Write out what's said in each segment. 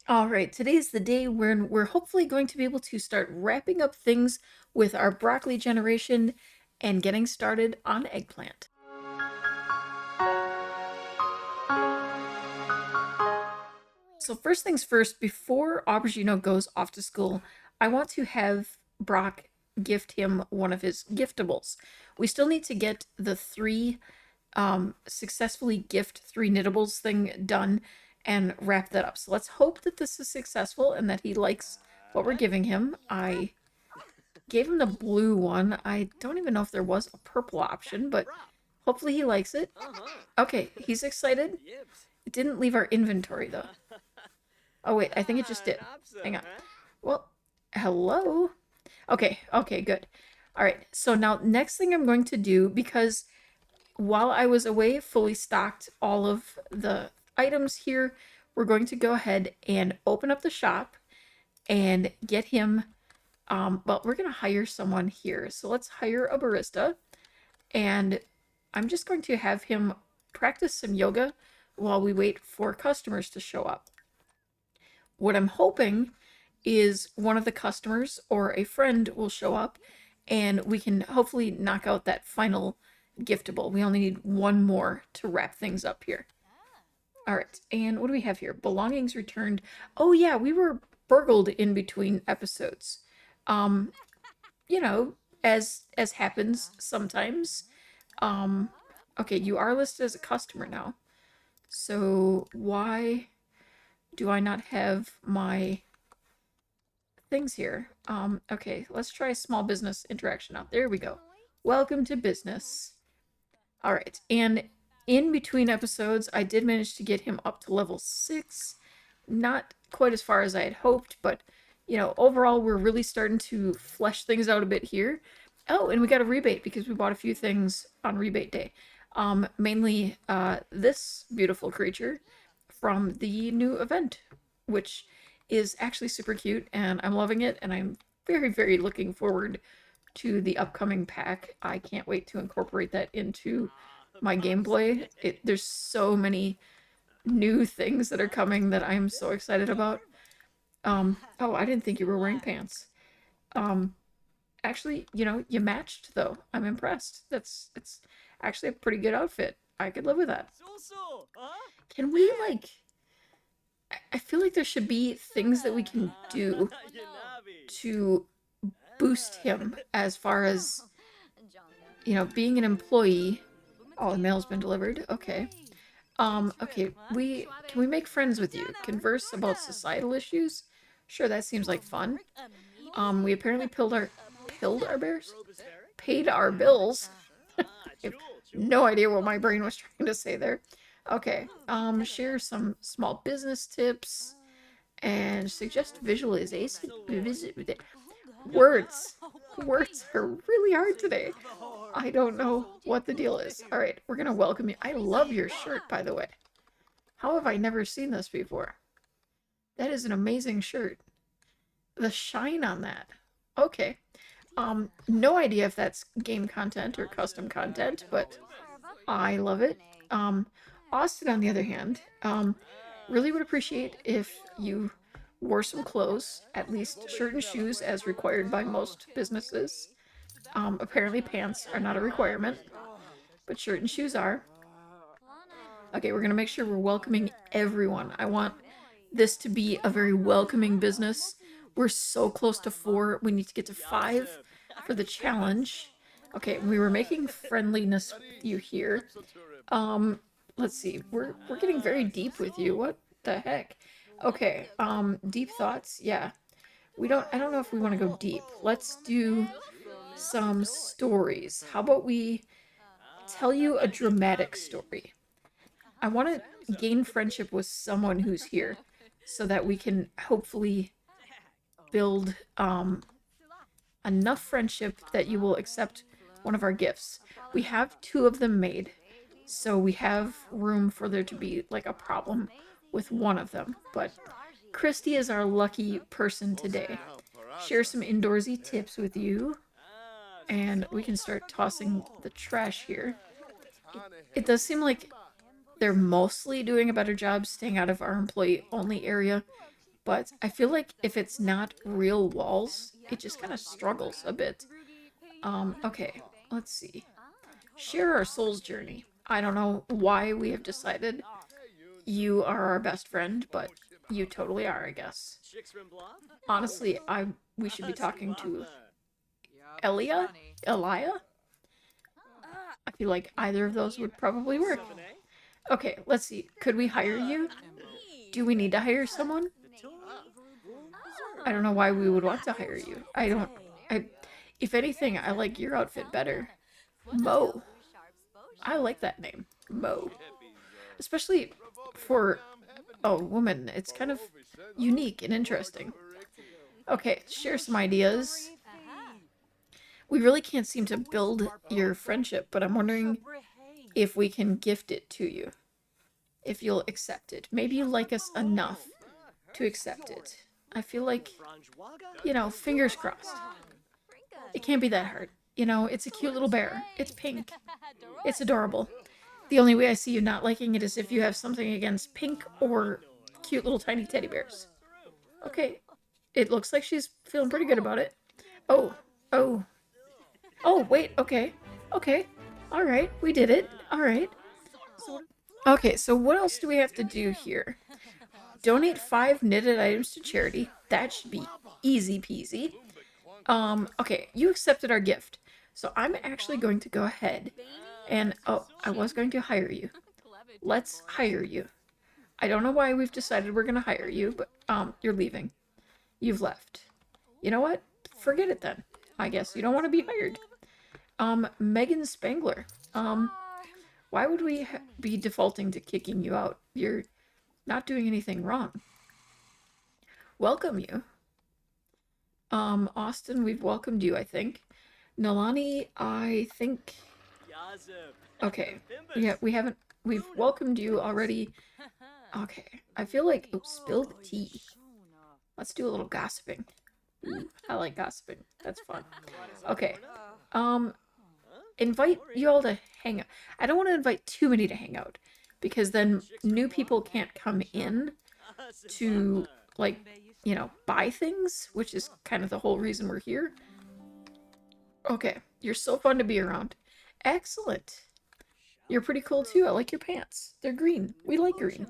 All right, today's the day when we're hopefully going to be able to start wrapping up things with our broccoli generation and getting started on eggplant. So first things first, before Aubergino goes off to school, I want to have Brock gift him one of his giftables. We still need to get the three successfully gift three knittables thing done and wrap that up. So let's hope that this is successful and that he likes what we're giving him. I gave him the blue one. I don't even know if there was a purple option, but hopefully he likes it. Okay, he's excited. It didn't leave our inventory though. Oh wait, I think it just did. Hang on. Well, hello. Okay, good. All right, so now next thing I'm going to do, because while I was away, fully stocked all of the items here, we're going to go ahead and open up the shop and get him, well, we're going to hire someone here. So let's hire a barista, and I'm just going to have him practice some yoga while we wait for customers to show up. What I'm hoping is one of the customers or a friend will show up and we can hopefully knock out that final giftable. We only need one more to wrap things up here. All right, and what do we have here? Belongings returned. Oh yeah, we were burgled in between episodes. Um, you know, as happens sometimes. Um, okay, you are listed as a customer now. So why do I not have my things here? Okay, let's try small business interaction out. There we go. Welcome to business. All right, and in between episodes, I did manage to get him up to level 6. Not quite as far as I had hoped, but, you know, overall, we're really starting to flesh things out a bit here. Oh, and we got a rebate because we bought a few things on rebate day. Mainly this beautiful creature from the new event, which is actually super cute, and I'm loving it, and I'm very, very looking forward to the upcoming pack. I can't wait to incorporate that into my gameplay. There's so many new things that are coming that I'm so excited about. Oh, I didn't think you were wearing pants. Um, Actually, you know, you matched though. I'm impressed. It's actually a pretty good outfit. I could live with that. Can we like I feel like there should be things that we can do to boost him as far as, you know, being an employee. Oh, the mail's been delivered. Okay. Okay, we can we make friends with you? Converse about societal issues? Sure, that seems like fun. We apparently pilled our bears? Paid our bills. I have no idea what my brain was trying to say there. Okay, share some small business tips and suggest visualization. Words. Words are really hard today. I don't know what the deal is. All right, we're gonna welcome you. I love your shirt, by the way. How have I never seen this before? That is an amazing shirt. The shine on that. Okay. No idea if that's game content or custom content, but I love it. Austin, on the other hand, really would appreciate if you wore some clothes, at least shirt and shoes as required by most businesses. Apparently pants are not a requirement, but shirt and shoes are. Okay, we're gonna make sure we're welcoming everyone. I want this to be a very welcoming business. We're so close to 4. We need to get to 5 for the challenge. Okay, we were making friendliness with you here. Let's see. We're getting very deep with you. What the heck? Okay, deep thoughts. Yeah. I don't know if we want to go deep. Let's do some stories. How about we tell you a dramatic story? I want to gain friendship with someone who's here so that we can hopefully build enough friendship that you will accept one of our gifts. We have 2 of them made, so we have room for there to be like a problem with one of them. But Christy is our lucky person today. Share some indoorsy tips with you, and we can start tossing the trash here. It does seem like they're mostly doing a better job staying out of our employee only area. but I feel like if it's not real walls, it just kind of struggles a bit. Okay, let's see. Share our soul's journey. I don't know why we have decided you are our best friend, but you totally are, I guess. Honestly, we should be talking to Elia? Elia? I feel like either of those would probably work. Okay, let's see. Could we hire you? Do we need to hire someone? I don't know why we would want to hire you. I don't. I. If anything, I like your outfit better. Mo. I like that name. Mo. Especially for a woman. It's kind of unique and interesting. Okay, share some ideas. We really can't seem to build your friendship, but I'm wondering if we can gift it to you. If you'll accept it. Maybe you like us enough to accept it. I feel like, fingers crossed. It can't be that hard. It's a cute little bear. It's pink. It's adorable. The only way I see you not liking it is if you have something against pink or cute little tiny teddy bears. Okay. It looks like she's feeling pretty good about it. Oh. Oh. Oh, wait. Okay. Okay. All right. We did it. All right. Okay, so what else do we have to do here? Donate 5 knitted items to charity. That should be easy peasy. Okay, you accepted our gift. So I'm actually going to go ahead and, oh, I was going to hire you. Let's hire you. I don't know why we've decided we're going to hire you, but, you're leaving. You've left. You know what? Forget it then. I guess you don't want to be hired. Megan Spangler. Why would we be defaulting to kicking you out? You're not doing anything wrong. Welcome you. Austin, we've welcomed you, I think. Nalani, I think... Okay. Yeah, we've welcomed you already. Okay. I feel like... Oh, spill the tea. Let's do a little gossiping. Ooh, I like gossiping. That's fun. Okay. Invite you all to hang out. I don't want to invite too many to hang out, because then new people can't come in to, like, buy things, which is kind of the whole reason we're here. Okay, you're so fun to be around. Excellent. You're pretty cool too. I like your pants. They're green. We like green.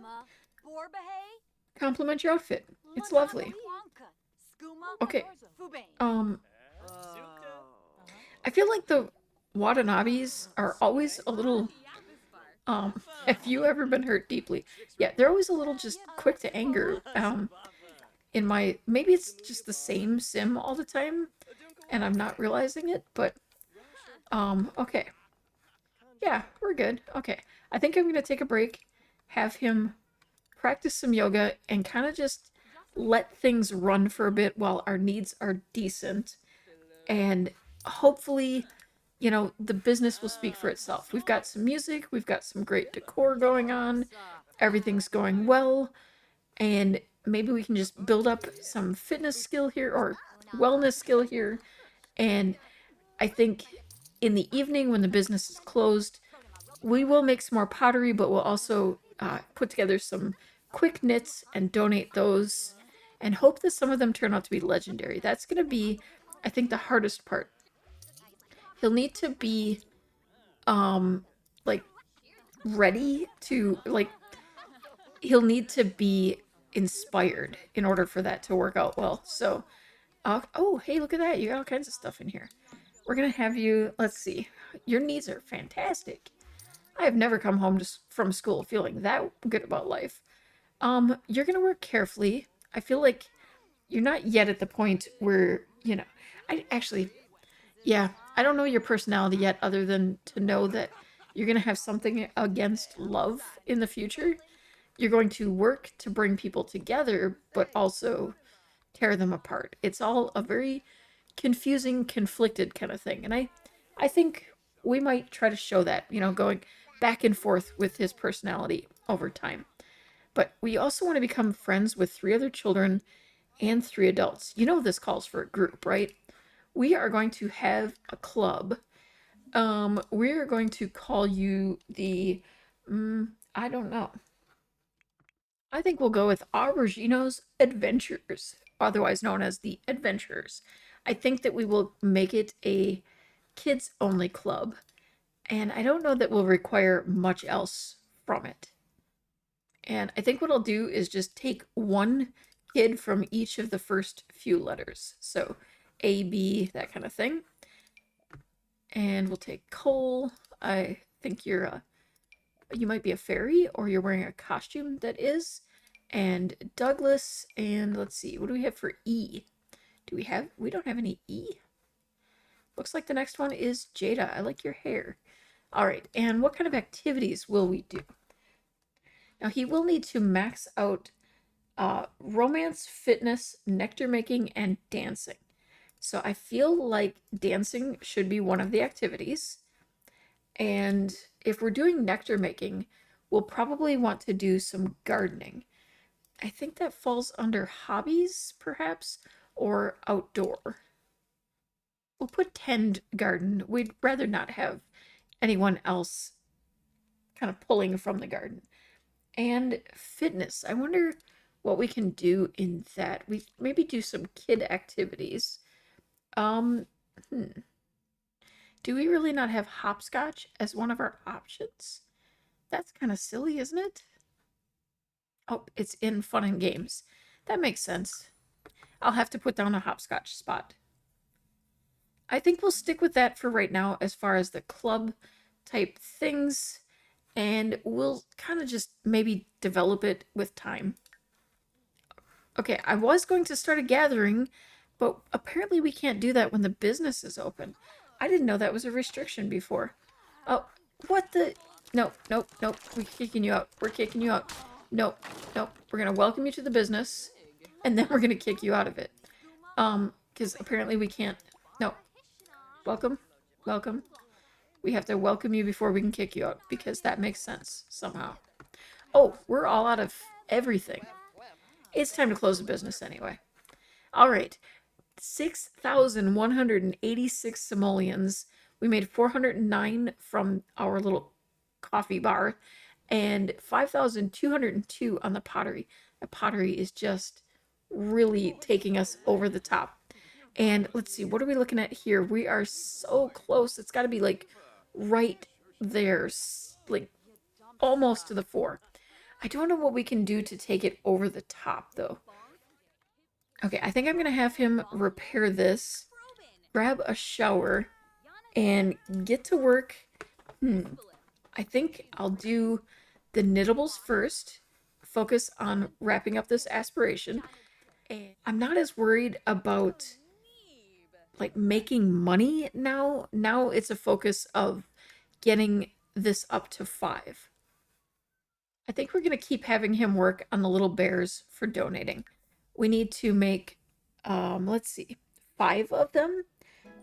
Compliment your outfit. It's lovely. Okay. I feel like the Watanabes are always a little, have you ever been hurt deeply? Yeah, they're always a little just quick to anger. Maybe it's just the same sim all the time, and I'm not realizing it, but, okay. Yeah, we're good. Okay. I think I'm gonna take a break, have him practice some yoga, and kind of just let things run for a bit while our needs are decent, and hopefully, the business will speak for itself. We've got some music, we've got some great decor going on, everything's going well, and maybe we can just build up some fitness skill here, or wellness skill here, and I think in the evening when the business is closed, we will make some more pottery, but we'll also put together some quick knits and donate those, and hope that some of them turn out to be legendary. That's going to be, I think, the hardest part. He'll need to be, like, ready to, like, he'll need to be inspired in order for that to work out well. So, oh, hey, look at that. You got all kinds of stuff in here. We're going to have you, let's see. Your needs are fantastic. I have never come home from school feeling that good about life. You're going to work carefully. I feel like you're not yet at the point where, yeah, I don't know your personality yet, other than to know that you're going to have something against love in the future. You're going to work to bring people together, but also tear them apart. It's all a very confusing, conflicted kind of thing. And I think we might try to show that, going back and forth with his personality over time. But we also want to become friends with 3 other children and 3 adults. This calls for a group, right? We are going to have a club. We are going to call you the, I don't know. I think we'll go with Aubergino's Adventures, otherwise known as the Adventurers. I think that we will make it a kids only club, and I don't know that we'll require much else from it. And I think what I'll do is just take one kid from each of the first few letters. So A, B, that kind of thing. And we'll take Cole. I think you might be a fairy or you're wearing a costume that is. And Douglas, and let's see, what do we have for E? We don't have any E. Looks like the next one is Jada. I like your hair. All right, and what kind of activities will we do? Now he will need to max out romance, fitness, nectar making, and dancing. So I feel like dancing should be one of the activities. And if we're doing nectar making, we'll probably want to do some gardening. I think that falls under hobbies, perhaps, or outdoor. We'll put tend garden. We'd rather not have anyone else kind of pulling from the garden. And fitness. I wonder what we can do in that. We maybe do some kid activities. Um, hmm. Do we really not have hopscotch as one of our options? That's kind of silly, isn't it? Oh, it's in fun and games. That makes sense. I'll have to put down a hopscotch spot. I think we'll stick with that for right now as far as the club type things, and we'll kind of just maybe develop it with time. Okay, I was going to start a gathering, but apparently we can't do that when the business is open. I didn't know that was a restriction before. Oh, what the? No, nope, nope. We're kicking you out. We're kicking you out. Nope, nope. We're gonna welcome you to the business, and then we're gonna kick you out of it. Because apparently we can't. No. Welcome, welcome. We have to welcome you before we can kick you out because that makes sense somehow. Oh, we're all out of everything. It's time to close the business anyway. All right. 6,186 simoleons. We made 409 from our little coffee bar and 5,202 on the pottery. The pottery is just really taking us over the top. And let's see, what are we looking at here? We are so close. It's got to be like right there, like almost to the 4. I don't know what we can do to take it over the top though. Okay, I think I'm gonna have him repair this, grab a shower, and get to work. I think I'll do the knittables first, focus on wrapping up this aspiration. And I'm not as worried about like making money now. Now it's a focus of getting this up to 5. I think we're gonna keep having him work on the little bears for donating. We need to make, let's see, 5 of them.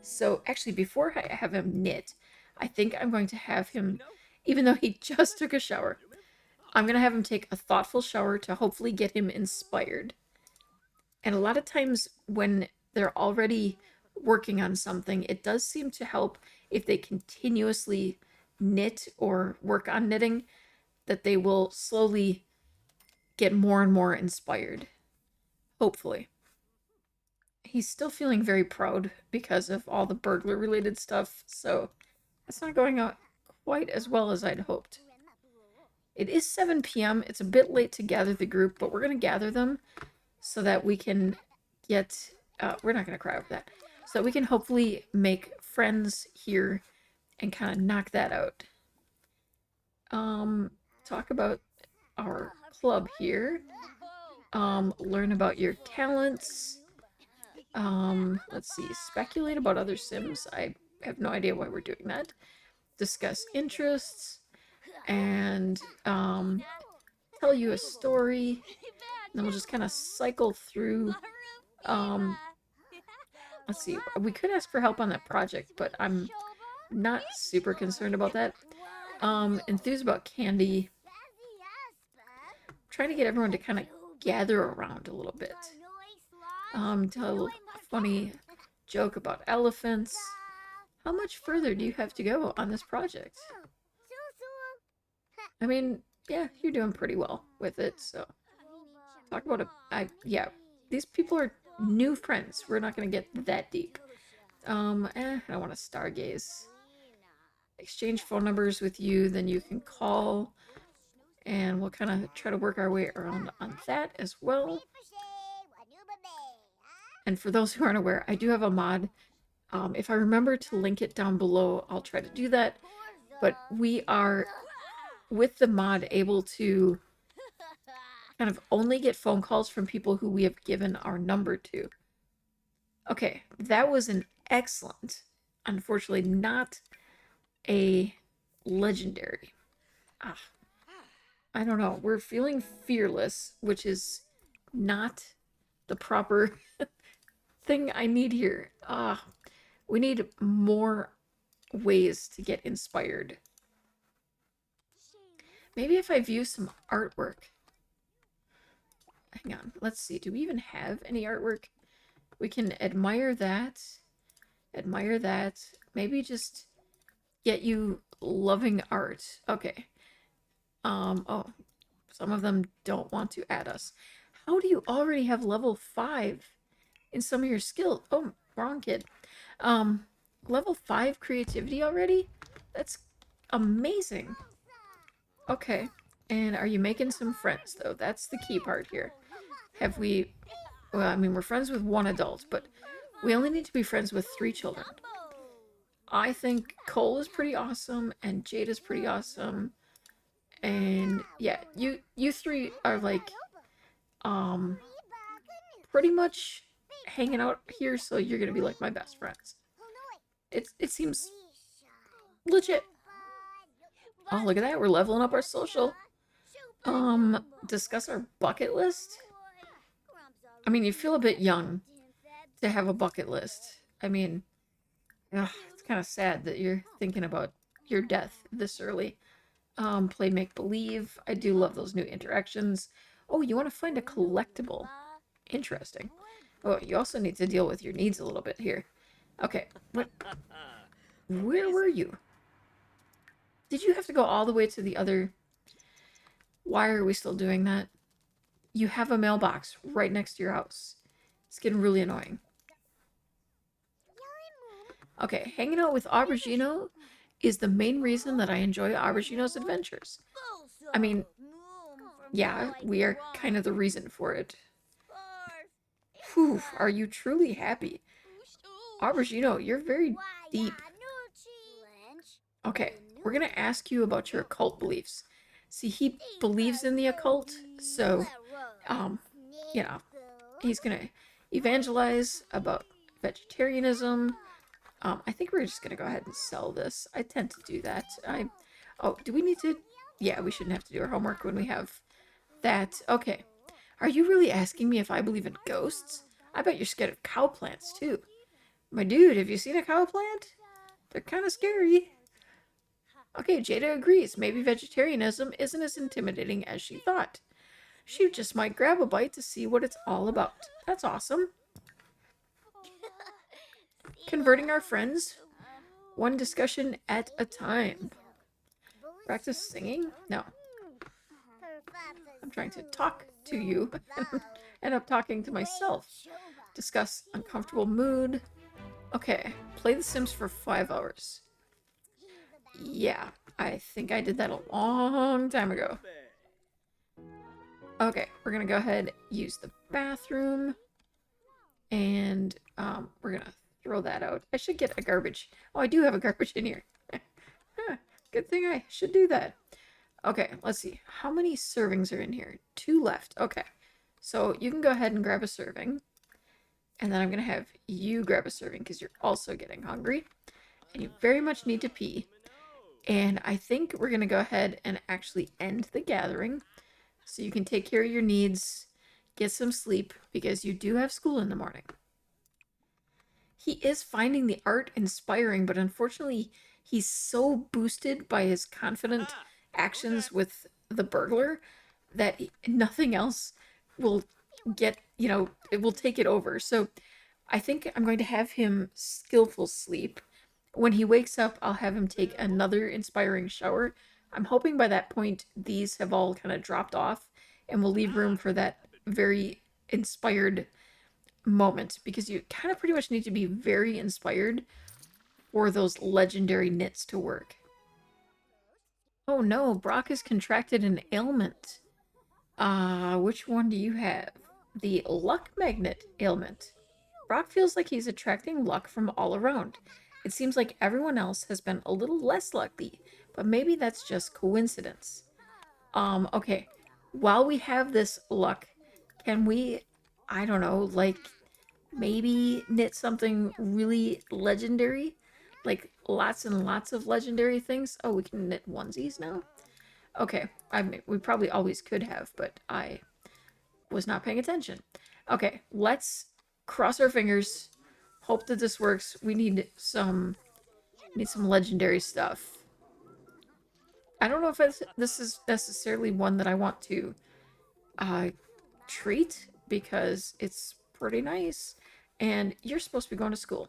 So actually, before I have him knit, I think I'm going to have him, even though he just took a shower, I'm going to have him take a thoughtful shower to hopefully get him inspired. And a lot of times when they're already working on something, it does seem to help if they continuously knit or work on knitting, that they will slowly get more and more inspired. Hopefully. He's still feeling very proud because of all the burglar related stuff, so it's not going out quite as well as I'd hoped. It is 7 p.m. It's a bit late to gather the group, but we're going to gather them so that we can get, we're not going to cry over that, so that we can hopefully make friends here and kind of knock that out. Talk about our club here. Learn about your talents. Let's see, speculate about other sims. I have no idea why we're doing that. Discuss interests and tell you a story. And then we'll just kind of cycle through. Let's see, we could ask for help on that project, but I'm not super concerned about that. Enthused about candy. Trying to get everyone to kind of gather around a little bit. Tell a funny joke about elephants. How much further do you have to go on this project? I mean, yeah, you're doing pretty well with it, so. Talk about yeah, these people are new friends. We're not gonna get that deep. I don't want to stargaze. Exchange phone numbers with you, then you can call, and we'll kind of try to work our way around on that as well. And for those who aren't aware, I do have a mod. If I remember to link it down below, I'll try to do that. But we are, with the mod, able to kind of only get phone calls from people who we have given our number to. Okay, that was an excellent, unfortunately not a legendary. Ah, I don't know. We're feeling fearless, which is not the proper thing I need here. We need more ways to get inspired. Maybe if I view some artwork. Hang on, let's see. Do we even have any artwork? We can admire that. Admire that. Maybe just get you loving art. Okay. Oh, some of them don't want to add us. How do you already have level 5 in some of your skills? Oh, wrong kid. Level 5 creativity already? That's amazing. Okay. And are you making some friends, though? That's the key part here. Have we... Well, I mean, we're friends with one adult, but we only need to be friends with 3 children. I think Cole is pretty awesome, and Jade is pretty awesome. And yeah, you 3 are like, pretty much hanging out here, so you're gonna be like my best friends. It seems legit. Oh, look at that, we're leveling up our social. Discuss our bucket list. I mean, you feel a bit young to have a bucket list. I mean, ugh, it's kind of sad that you're thinking about your death this early. Play make believe. I do love those new interactions. Oh, you want to find a collectible? Interesting. Oh, you also need to deal with your needs a little bit here. Okay, where were you? Did you have to go all the way to the other... Why are we still doing that? You have a mailbox right next to your house. It's getting really annoying. Okay, hanging out with Aubergino is the main reason that I enjoy Aubergino's adventures. I mean, yeah, we are kind of the reason for it. Whew, are you truly happy? Aubergino, you're very deep. Okay, we're gonna ask you about your occult beliefs. See, he believes in the occult, so, you know, he's gonna evangelize about vegetarianism. I think we're just gonna go ahead and sell this. I tend to do that. Oh, do we need to? Yeah, we shouldn't have to do our homework when we have that. Okay. Are you really asking me if I believe in ghosts? I bet you're scared of cow plants, too. My dude, have you seen a cow plant? They're kind of scary. Okay, Jada agrees. Maybe vegetarianism isn't as intimidating as she thought. She just might grab a bite to see what it's all about. That's awesome. Converting our friends, one discussion at a time. Practice singing? No. I'm trying to talk to you. End up talking to myself. Discuss uncomfortable mood. Okay, play The Sims for 5 hours. Yeah, I think I did that a long time ago. Okay, we're gonna go ahead and use the bathroom. And we're gonna throw that out. I should get a garbage. Oh, I do have a garbage in here. Good thing I should do that. Okay, let's see. How many servings are in here? 2 left. Okay. So you can go ahead and grab a serving. And then I'm going to have you grab a serving because you're also getting hungry. And you very much need to pee. And I think we're going to go ahead and actually end the gathering. So you can take care of your needs, get some sleep, because you do have school in the morning. He is finding the art inspiring, but unfortunately, he's so boosted by his confident actions with the burglar that nothing else will get, it will take it over. So I think I'm going to have him skillful sleep. When he wakes up, I'll have him take another inspiring shower. I'm hoping by that point, these have all kind of dropped off and we'll leave room for that very inspired moment, because you kind of pretty much need to be very inspired for those legendary knits to work. Oh no, Brock has contracted an ailment. Which one do you have? The luck magnet ailment. Brock feels like he's attracting luck from all around. It seems like everyone else has been a little less lucky, but maybe that's just coincidence. Okay. While we have this luck, can we, I don't know, like maybe knit something really legendary? Like lots and lots of legendary things? Oh, we can knit onesies now? Okay. I mean, we probably always could have, but I was not paying attention. Okay, let's cross our fingers. Hope that this works. We need some legendary stuff. I don't know if this is necessarily one that I want to uh, treat, because it's pretty nice. And you're supposed to be going to school.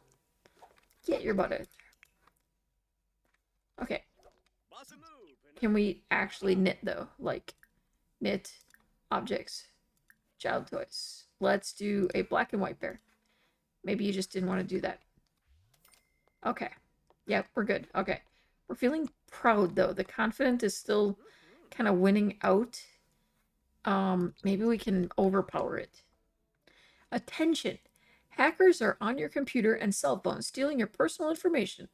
Get your butt out. Okay. Can we actually knit, though? Like, knit objects. Child toys. Let's do a black and white bear. Maybe you just didn't want to do that. Okay. Yeah, we're good. Okay. We're feeling proud, though. The confident is still kind of winning out. Maybe we can overpower it. Attention! Hackers are on your computer and cell phone stealing your personal information.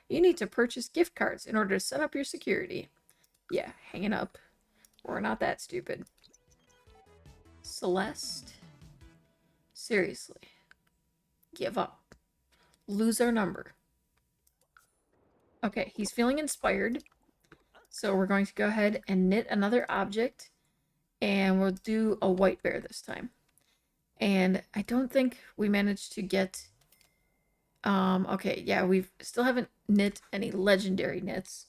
You need to purchase gift cards in order to set up your security. Yeah, hanging up. We're not that stupid. Celeste? Seriously. Give up. Lose our number. Okay, he's feeling inspired. So we're going to go ahead and knit another object. And we'll do a white bear this time. And I don't think we managed to get... okay, yeah, we still haven't knit any legendary knits.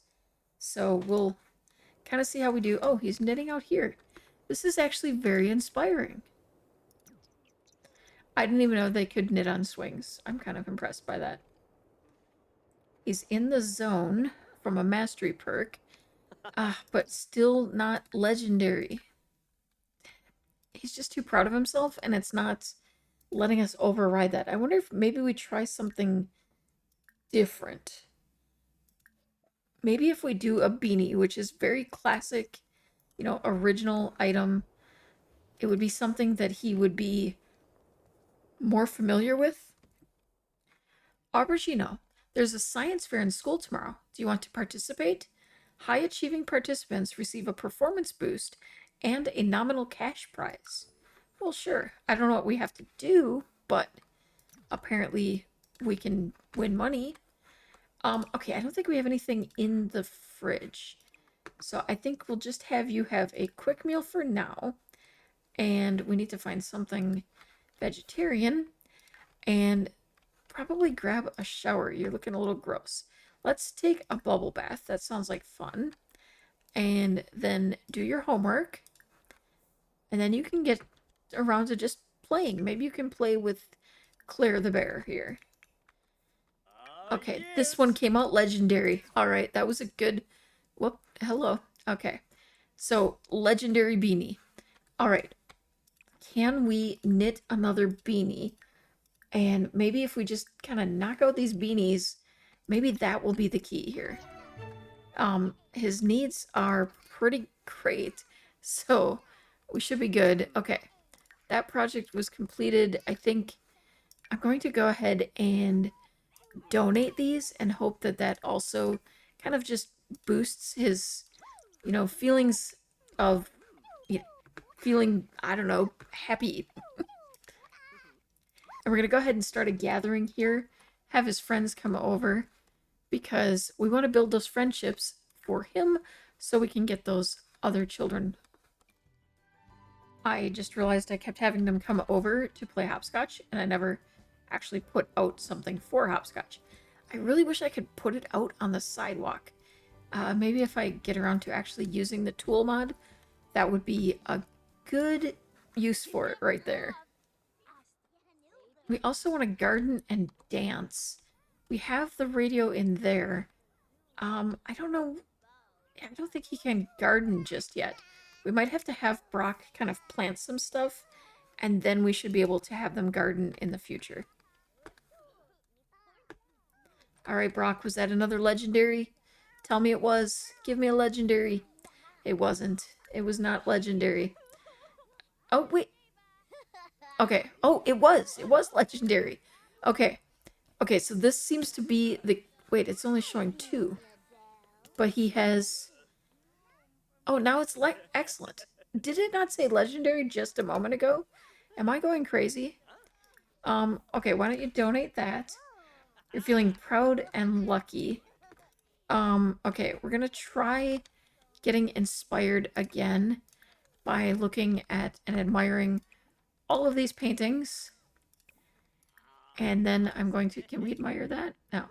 So we'll kind of see how we do. Oh, he's knitting out here. This is actually very inspiring. I didn't even know they could knit on swings. I'm kind of impressed by that. He's in the zone from a mastery perk. But still not legendary. He's just too proud of himself, and it's not letting us override that. I wonder if maybe we try something different. Maybe if we do a beanie, which is very classic, you know, original item, it would be something that he would be more familiar with. Aubergino, there's a science fair in school tomorrow. Do you want to participate? High achieving participants receive a performance boost and a nominal cash prize. Well, sure. I don't know what we have to do, but apparently we can win money. Okay, I don't think we have anything in the fridge. So I think we'll just have you have a quick meal for now. And we need to find something vegetarian. And probably grab a shower. You're looking a little gross. Let's take a bubble bath. That sounds like fun. And then do your homework. And then you can get around to just playing. Maybe you can play with Claire the bear here. Okay, this one came out legendary. All right, that was a good... Whoop, hello. Okay, so legendary beanie. All right, can we knit another beanie? And maybe if we just kind of knock out these beanies, maybe that will be the key here. His needs are pretty great, so we should be good. Okay, that project was completed. I think I'm going to go ahead and donate these and hope that that also kind of just boosts his, you know, feelings of, you know, feeling, I don't know, happy. And we're going to go ahead and start a gathering here, have his friends come over, because we want to build those friendships for him so we can get those other children. I just realized I kept having them come over to play hopscotch, and I never actually put out something for hopscotch. I really wish I could put it out on the sidewalk. Maybe if I get around to actually using the tool mod, that would be a good use for it right there. We also want to garden and dance. We have the radio in there. I don't know. I don't think he can garden just yet. We might have to have Brock kind of plant some stuff and then we should be able to have them garden in the future. All right, Brock, was that another legendary? Tell me it was. Give me a legendary. It wasn't. It was not legendary. Oh, wait. Okay. Oh, it was. It was legendary. Okay. Okay, so this seems to be the... Wait, it's only showing 2. But he has... Oh, now it's like excellent. Did it not say legendary just a moment ago? Am I going crazy? Okay, why don't you donate that? You're feeling proud and lucky. Okay, we're gonna try getting inspired again by looking at and admiring all of these paintings. And then I'm going to... Can we admire that? No.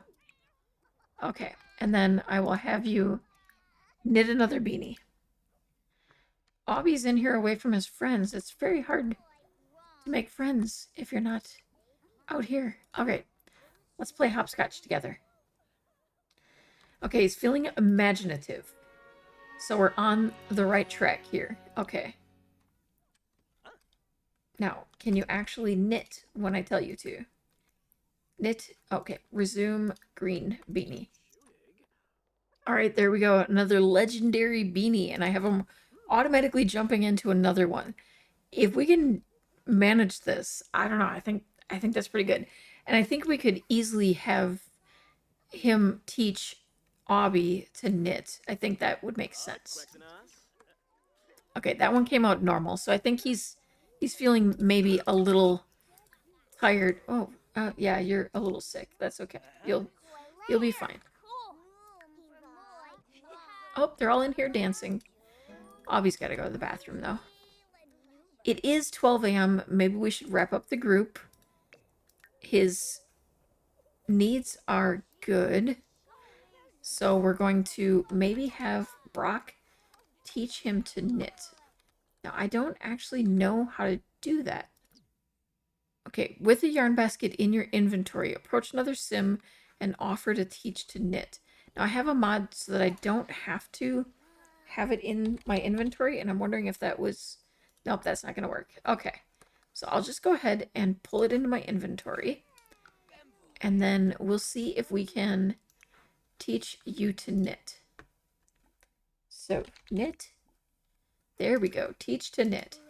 Okay, and then I will have you knit another beanie. Obby's in here away from his friends. It's very hard to make friends if you're not out here. Alright, let's play hopscotch together. Okay, he's feeling imaginative. So we're on the right track here. Okay. Now, can you actually knit when I tell you to? Knit. Okay, resume green beanie. Alright, there we go. Another legendary beanie, and I have him automatically jumping into another one. If we can manage this, I don't know, I think that's pretty good. And I think we could easily have him teach Obby to knit. I think that would make sense. Okay, that one came out normal, so I think he's feeling maybe a little tired. Oh, yeah, you're a little sick. That's okay. You'll be fine. Oh, they're all in here dancing. Obby's got to go to the bathroom, though. It is 12 a.m. Maybe we should wrap up the group. His needs are good. So we're going to maybe have Brock teach him to knit. Now, I don't actually know how to do that. Okay, with a yarn basket in your inventory, approach another sim and offer to teach to knit. Now, I have a mod so that I don't have to have it in my inventory, and I'm wondering if that was... Nope, that's not going to work. Okay, so I'll just go ahead and pull it into my inventory, and then we'll see if we can teach you to knit. So, knit. There we go. Teach to knit.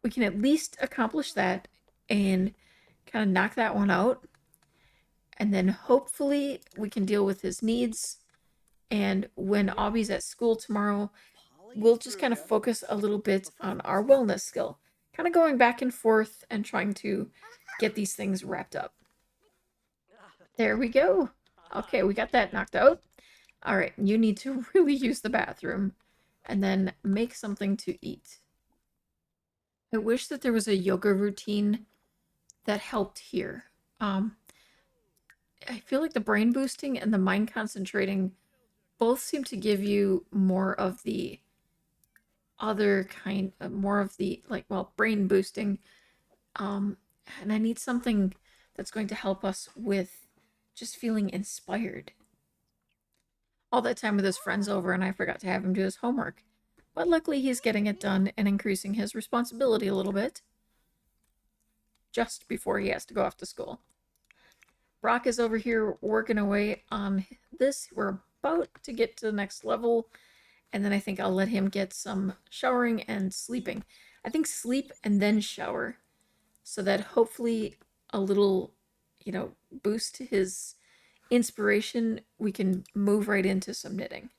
We can at least accomplish that and kind of knock that one out. And then hopefully we can deal with his needs. And when Obby's at school tomorrow, we'll just kind of focus a little bit on our wellness skill. Kind of going back and forth and trying to get these things wrapped up. There we go. Okay, we got that knocked out. All right, you need to really use the bathroom and then make something to eat. I wish that there was a yoga routine that helped here. I feel like the brain boosting and the mind concentrating both seem to give you more of the other kind of, more of the, like, well, brain boosting. And I need something that's going to help us with just feeling inspired. All that time with his friends over and I forgot to have him do his homework. But luckily he's getting it done and increasing his responsibility a little bit. Just before he has to go off to school. Brock is over here working away on this. We're about to get to the next level. And then I think I'll let him get some showering and sleeping. I think sleep and then shower. So that hopefully a little, you know, boost to his inspiration, we can move right into some knitting.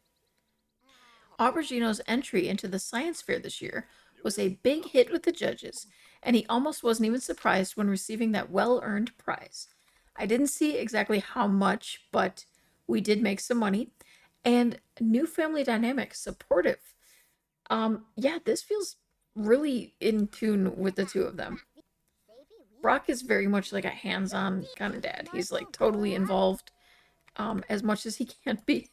Aubergino's entry into the science fair this year was a big hit with the judges, and he almost wasn't even surprised when receiving that well-earned prize. I didn't see exactly how much, but we did make some money. And new family dynamic, supportive. Yeah, this feels really in tune with the two of them. Brock is very much like a hands-on kind of dad. He's like totally involved, as much as he can be.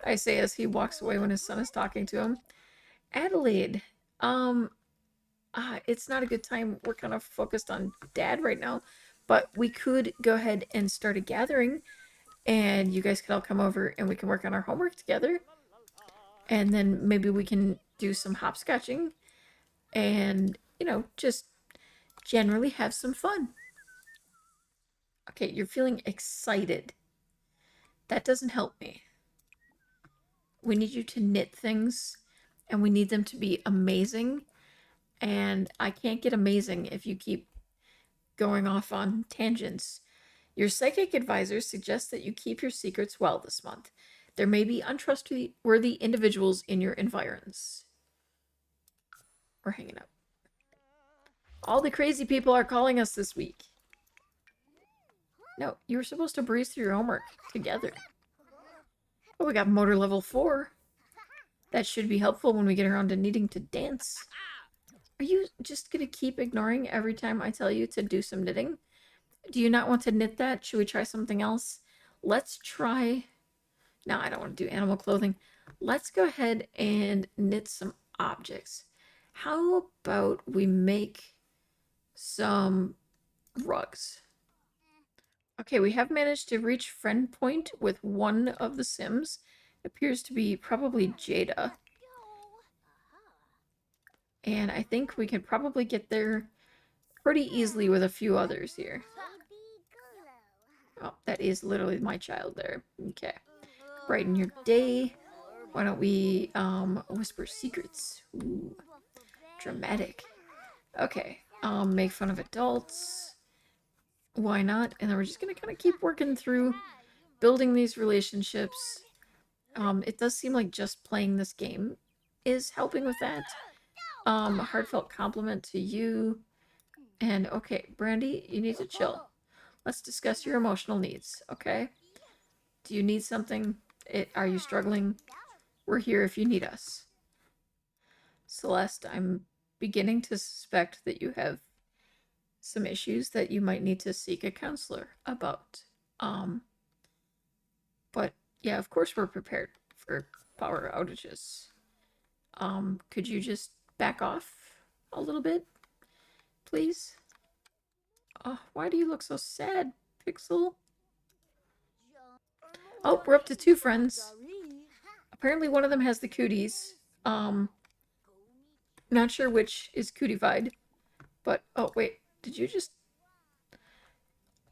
I say as he walks away when his son is talking to him. Adelaide, it's not a good time. We're kind of focused on dad right now, but we could go ahead and start a gathering, and you guys could all come over and we can work on our homework together. And then maybe we can do some hopscotching and, just generally have some fun. Okay, you're feeling excited. That doesn't help me. We need you to knit things, and we need them to be amazing. And I can't get amazing if you keep going off on tangents. Your psychic advisor suggests that you keep your secrets well this month. There may be untrustworthy individuals in your environs. We're hanging up. All the crazy people are calling us this week. No, you were supposed to breeze through your homework together. Oh, we got motor level 4. That should be helpful when we get around to needing to dance. Are you just gonna keep ignoring every time I tell you to do some knitting? Do you not want to knit that? Should we try something else? Let's try... No, I don't want to do animal clothing. Let's go ahead and knit some objects. How about we make some rugs? Okay, we have managed to reach friend point with one of the Sims. It appears to be probably Jada. And I think we could probably get there pretty easily with a few others here. Oh, that is literally my child there. Okay. Brighten your day. Why don't we whisper secrets? Ooh, dramatic. Okay. Make fun of adults. Why not? And then we're just gonna kind of keep working through building these relationships. It does seem like just playing this game is helping with that. Heartfelt compliment to you. And okay, Brandy, you need to chill. Let's discuss your emotional needs, okay? Do you need something? Are you struggling? We're here if you need us. Celeste, I'm beginning to suspect that you have some issues that you might need to seek a counselor about. But yeah, of course we're prepared for power outages. Could you just back off a little bit, please? Oh, why do you look so sad, Pixel? Oh, we're up to 2 friends. Apparently one of them has the cooties. Not sure which is cootified. But, oh, wait. Did you just...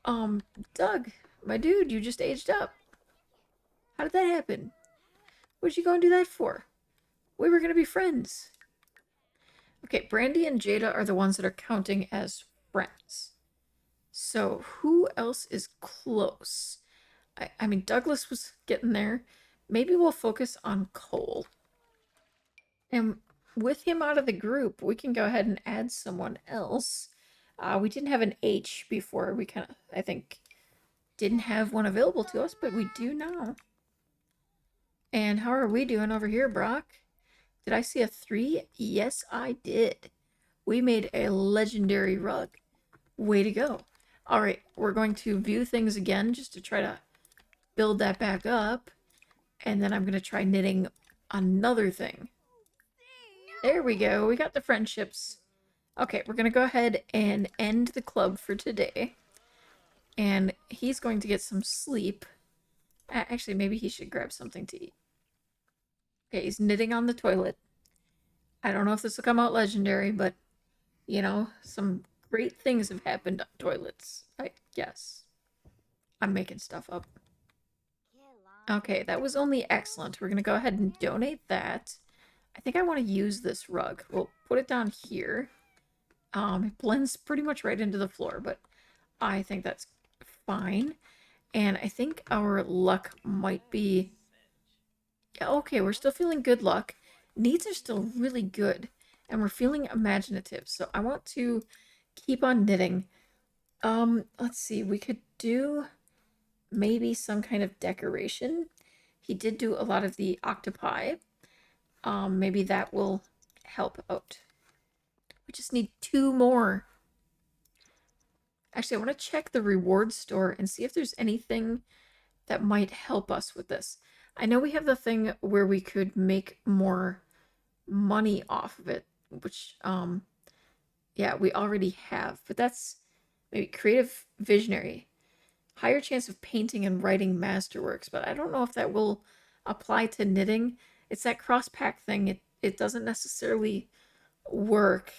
Doug, my dude, you just aged up. How did that happen? What'd you go and do that for? We were gonna be friends. Okay, Brandy and Jada are the ones that are counting as friends. So, who else is close? I mean, Douglas was getting there. Maybe we'll focus on Cole. And with him out of the group, we can go ahead and add someone else. We didn't have an H before. We kind of, I think, didn't have one available to us, but we do now. And how are we doing over here, Brock? Did I see a 3? Yes, I did. We made a legendary rug. Way to go. All right, we're going to view things again just to try to build that back up. And then I'm going to try knitting another thing. There we go. We got the friendships. Okay, we're going to go ahead and end the club for today. And he's going to get some sleep. Actually, maybe he should grab something to eat. Okay, he's knitting on the toilet. I don't know if this will come out legendary, but, you know, some great things have happened on toilets, I guess. I'm making stuff up. Okay, that was only excellent. We're going to go ahead and donate that. I think I want to use this rug. We'll put it down here. It blends pretty much right into the floor, but I think that's fine. And I think our luck might be... Okay, we're still feeling good luck. Needs are still really good. And we're feeling imaginative. So I want to keep on knitting. Let's see. We could do maybe some kind of decoration. He did do a lot of the octopi. Maybe that will help out. We just need 2 more. Actually, I want to check the reward store and see if there's anything that might help us with this. I know we have the thing where we could make more money off of it, which, yeah, we already have. But that's maybe creative visionary. Higher chance of painting and writing masterworks, but I don't know if that will apply to knitting. It's that cross-pack thing. it doesn't necessarily work.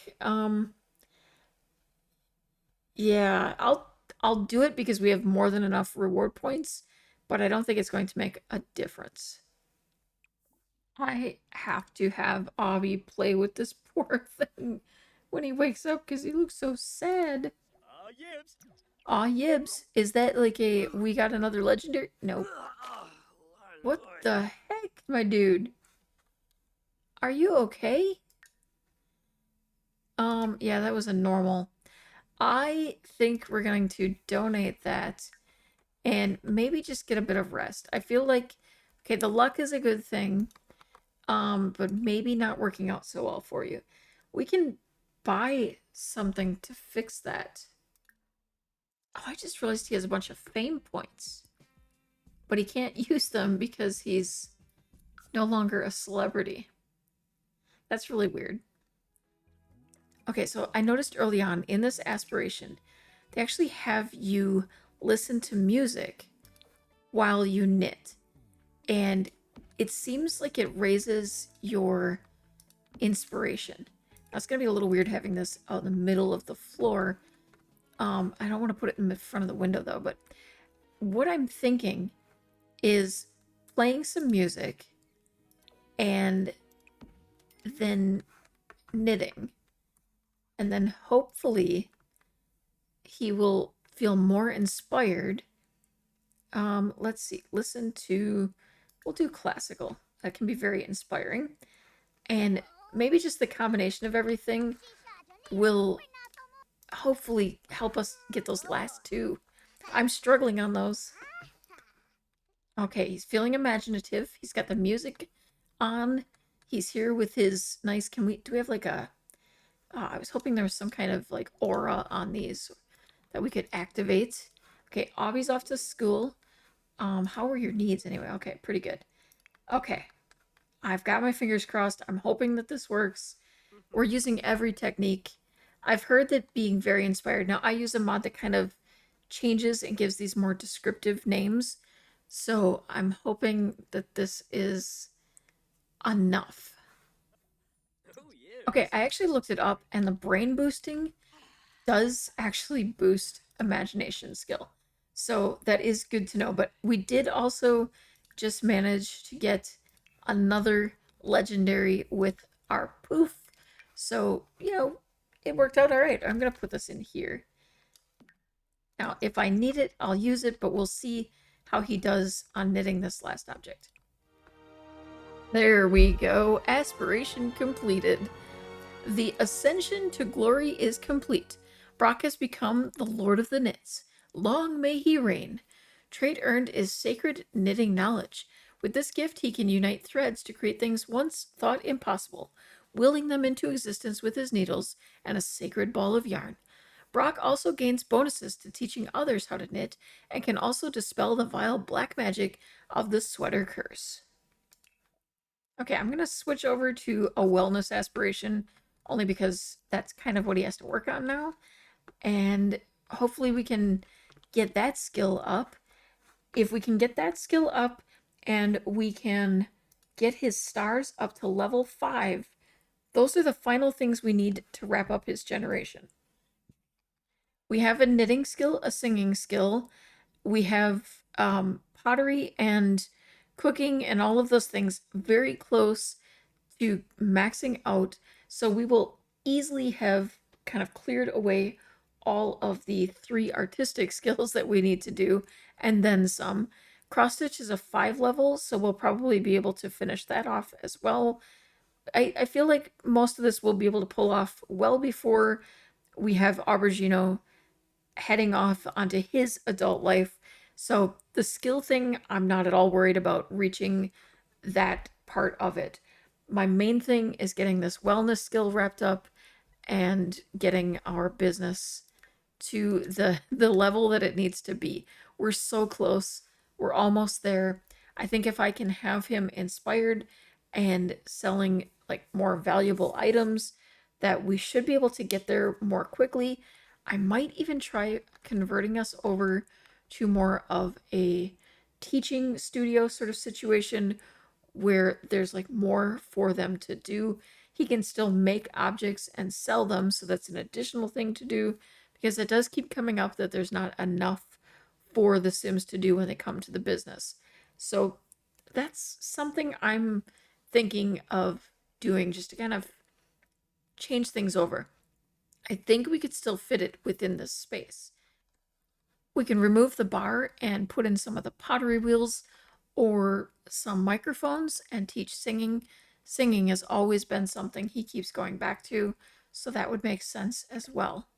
Yeah, I'll do it because we have more than enough reward points, but I don't think it's going to make a difference. I have to have Avi play with this poor thing when he wakes up because he looks so sad. Yibs. Aw, Yibs. Is that like a we got another legendary? Nope. What Lord. the heck, my dude? Are you okay? Yeah, that was a normal. I think we're going to donate that and maybe just get a bit of rest. I feel like, okay, the luck is a good thing, but maybe not working out so well for you. We can buy something to fix that. Oh, I just realized he has a bunch of fame points, but he can't use them because he's no longer a celebrity. That's really weird. Okay, so I noticed early on in this aspiration, they actually have you listen to music while you knit. And it seems like it raises your inspiration. Now, it's going to be a little weird having this out in the middle of the floor. I don't want to put it in the front of the window though, but what I'm thinking is playing some music and then knitting. And then hopefully he will feel more inspired. Let's see. We'll do classical. That can be very inspiring. And maybe just the combination of everything will hopefully help us get those last two. I'm struggling on those. Okay, he's feeling imaginative. He's got the music on. He's here with his nice. Do we have like a. I was hoping there was some kind of like aura on these that we could activate. Okay, Avi's off to school. How are your needs anyway? Okay, pretty good. Okay, I've got my fingers crossed. I'm hoping that this works. We're using every technique. I've heard that being very inspired. Now, I use a mod that kind of changes and gives these more descriptive names. So I'm hoping that this is enough. Oh, Okay, yibs. I actually looked it up, and the brain boosting does actually boost imagination skill. So that is good to know. But we did also just manage to get another legendary with our poof. So, it worked out all right. I'm going to put this in here. Now, if I need it, I'll use it, but we'll see how he does on knitting this last object. There we go. Aspiration completed. The ascension to glory is complete. Brock has become the Lord of the Knits. Long may he reign. Trait earned is sacred knitting knowledge. With this gift, he can unite threads to create things once thought impossible, willing them into existence with his needles and a sacred ball of yarn. Brock also gains bonuses to teaching others how to knit and can also dispel the vile black magic of the sweater curse. Okay, I'm going to switch over to a wellness aspiration only because that's kind of what he has to work on now. And hopefully we can get that skill up. If we can get that skill up and we can get his stars up to level 5, those are the final things we need to wrap up his generation. We have a knitting skill, a singing skill. We have pottery and cooking and all of those things very close to maxing out. So we will easily have kind of cleared away all of the 3 artistic skills that we need to do and then some. Cross stitch is a 5 level, so we'll probably be able to finish that off as well. I feel like most of this we'll be able to pull off well before we have Aubergino heading off onto his adult life. So the skill thing, I'm not at all worried about reaching that part of it. My main thing is getting this wellness skill wrapped up and getting our business to the level that it needs to be. We're so close. We're almost there. I think if I can have him inspired and selling like more valuable items, that we should be able to get there more quickly. I might even try converting us over to more of a teaching studio sort of situation where there's like more for them to do. He can still make objects and sell them, so that's an additional thing to do, because it does keep coming up that there's not enough for the Sims to do when they come to the business. So that's something I'm thinking of doing, just to kind of change things over. I think we could still fit it within this space. We can remove the bar and put in some of the pottery wheels or some microphones and teach singing. Singing has always been something he keeps going back to, so that would make sense as well.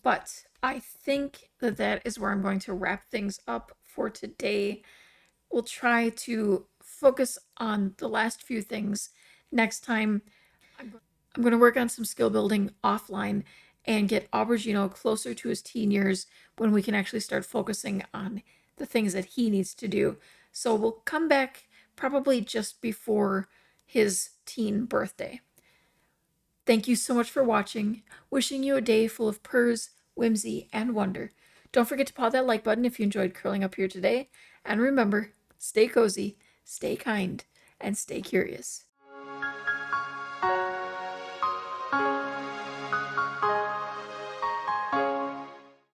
But I think that that is where I'm going to wrap things up for today. We'll try to focus on the last few things next time. I'm going to work on some skill building offline and get Aubergino closer to his teen years when we can actually start focusing on the things that he needs to do. So we'll come back probably just before his teen birthday. Thank you so much for watching. Wishing you a day full of purrs, whimsy, and wonder. Don't forget to paw that like button if you enjoyed curling up here today. And remember, stay cozy, stay kind, and stay curious.